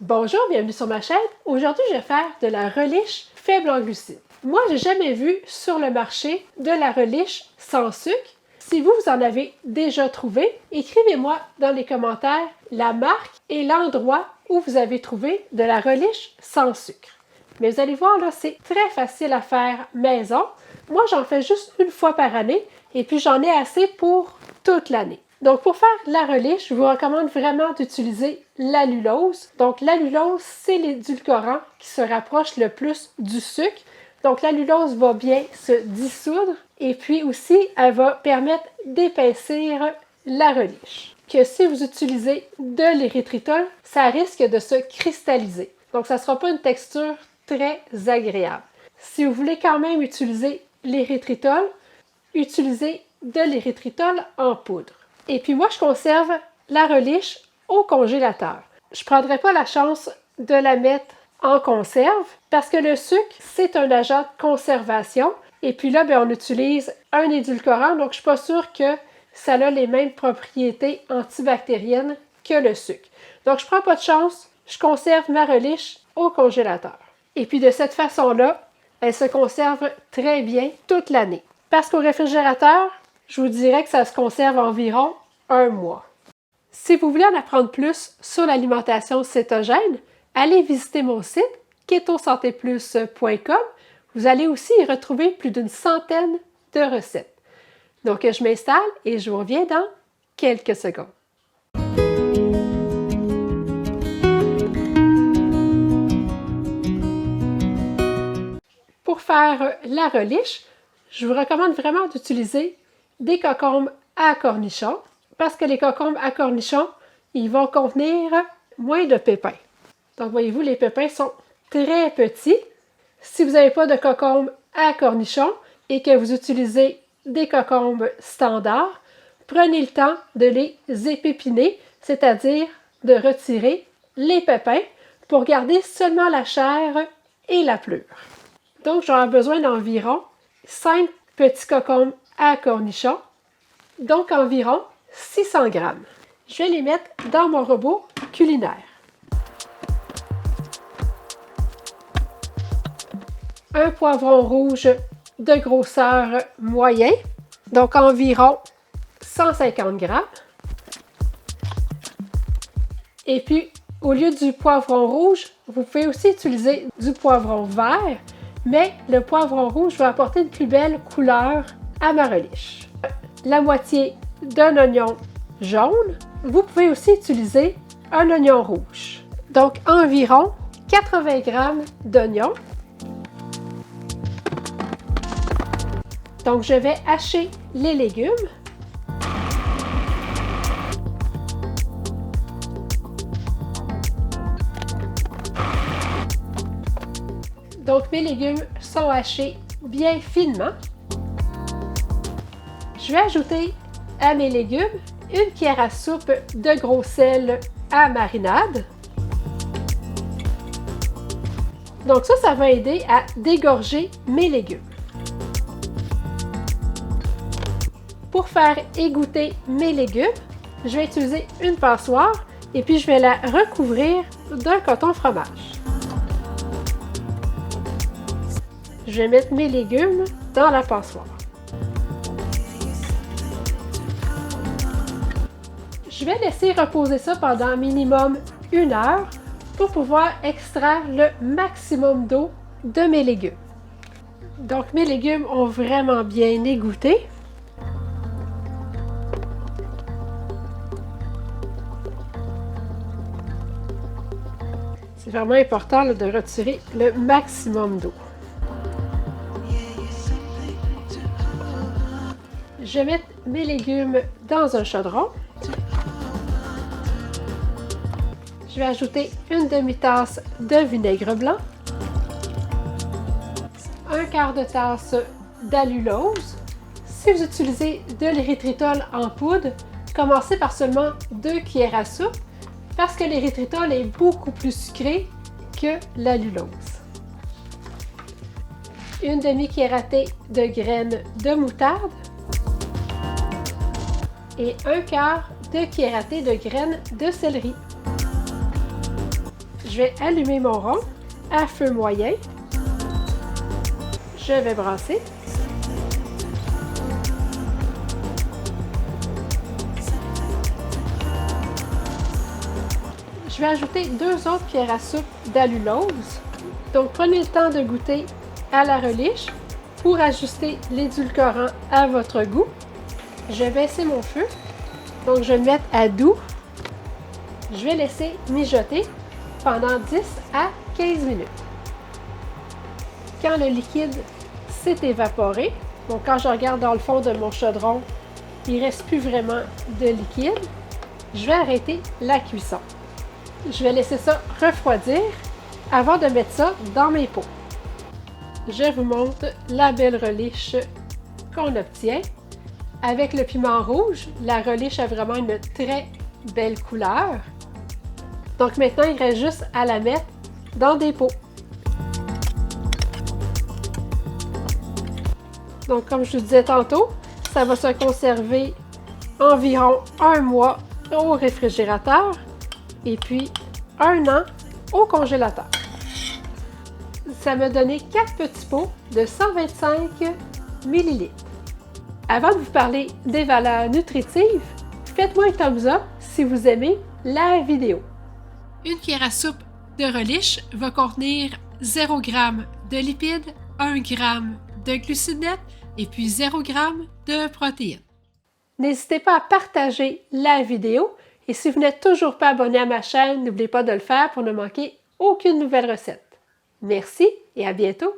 Bonjour, bienvenue sur ma chaîne. Aujourd'hui, je vais faire de la reliche faible en glucides. Moi, j'ai jamais vu sur le marché de la reliche sans sucre. Si vous en avez déjà trouvé, écrivez-moi dans les commentaires la marque et l'endroit où vous avez trouvé de la reliche sans sucre. Mais vous allez voir, là, c'est très facile à faire maison. Moi, j'en fais juste une fois par année et puis j'en ai assez pour toute l'année. Donc, pour faire la reliche, je vous recommande vraiment d'utiliser l'allulose. Donc, l'allulose, c'est l'édulcorant qui se rapproche le plus du sucre. Donc, l'allulose va bien se dissoudre et puis aussi, elle va permettre d'épaissir la reliche. Que si vous utilisez de l'érythritol, ça risque de se cristalliser. Donc, ça ne sera pas une texture très agréable. Si vous voulez quand même utiliser l'érythritol, utilisez de l'érythritol en poudre. Et puis moi, je conserve la reliche au congélateur. Je ne prendrai pas la chance de la mettre en conserve parce que le sucre, c'est un agent de conservation. Et puis là, on utilise un édulcorant, donc je ne suis pas sûre que ça a les mêmes propriétés antibactériennes que le sucre. Donc, je ne prends pas de chance, je conserve ma reliche au congélateur. Et puis de cette façon-là, elle se conserve très bien toute l'année. Parce qu'au réfrigérateur, je vous dirais que ça se conserve environ un mois. Si vous voulez en apprendre plus sur l'alimentation cétogène, allez visiter mon site ketosantéplus.com. Vous allez aussi y retrouver plus d'une centaine de recettes. Donc, je m'installe et je vous reviens dans quelques secondes. Pour faire la reliche, je vous recommande vraiment d'utiliser des concombres à cornichons parce que les concombres à cornichons, ils vont contenir moins de pépins. Donc, voyez-vous, les pépins sont très petits. Si vous n'avez pas de concombres à cornichons et que vous utilisez des concombres standards, prenez le temps de les épépiner, c'est-à-dire de retirer les pépins pour garder seulement la chair et la pleure. Donc, j'aurai besoin d'environ 5 petits concombres à cornichons, donc environ 600 grammes. Je vais les mettre dans mon robot culinaire. Un poivron rouge de grosseur moyen, donc environ 150 grammes. Et puis, au lieu du poivron rouge, vous pouvez aussi utiliser du poivron vert, mais le poivron rouge va apporter une plus belle couleur à ma reliche. La moitié d'un oignon jaune. Vous pouvez aussi utiliser un oignon rouge. Donc, environ 80 grammes d'oignons. Donc, je vais hacher les légumes. Donc, mes légumes sont hachés bien finement. Je vais ajouter à mes légumes une cuillère à soupe de gros sel à marinade. Donc ça va aider à dégorger mes légumes. Pour faire égoutter mes légumes, je vais utiliser une passoire et puis je vais la recouvrir d'un coton fromage. Je vais mettre mes légumes dans la passoire. Je vais laisser reposer ça pendant minimum 1 heure pour pouvoir extraire le maximum d'eau de mes légumes. Donc, mes légumes ont vraiment bien égoutté. C'est vraiment important là, de retirer le maximum d'eau. Je vais mettre mes légumes dans un chaudron. Je vais ajouter une demi-tasse de vinaigre blanc, un quart de tasse d'allulose. Si vous utilisez de l'érythritol en poudre, commencez par seulement 2 cuillères à soupe parce que l'érythritol est beaucoup plus sucré que l'allulose. Une demi-cuillère à thé de graines de moutarde et un quart de cuillère à thé de graines de céleri. Je vais allumer mon rond à feu moyen. Je vais brasser. Je vais ajouter 2 autres cuillères à soupe d'allulose. Donc, prenez le temps de goûter à la relish pour ajuster l'édulcorant à votre goût. Je vais baisser mon feu. Donc, je vais le mettre à doux. Je vais laisser mijoter pendant 10 à 15 minutes. Quand le liquide s'est évaporé, donc quand je regarde dans le fond de mon chaudron, il ne reste plus vraiment de liquide, je vais arrêter la cuisson. Je vais laisser ça refroidir avant de mettre ça dans mes pots. Je vous montre la belle relish qu'on obtient. Avec le piment rouge, la relish a vraiment une très belle couleur. Donc maintenant, il reste juste à la mettre dans des pots. Donc comme je vous disais tantôt, ça va se conserver environ 1 mois au réfrigérateur et puis 1 an au congélateur. Ça m'a donné 4 petits pots de 125 ml. Avant de vous parler des valeurs nutritives, faites-moi un thumbs up si vous aimez la vidéo. Une cuillère à soupe de relish va contenir 0 g de lipides, 1 g de glucides nets et puis 0 g de protéines. N'hésitez pas à partager la vidéo et si vous n'êtes toujours pas abonné à ma chaîne, n'oubliez pas de le faire pour ne manquer aucune nouvelle recette. Merci et à bientôt!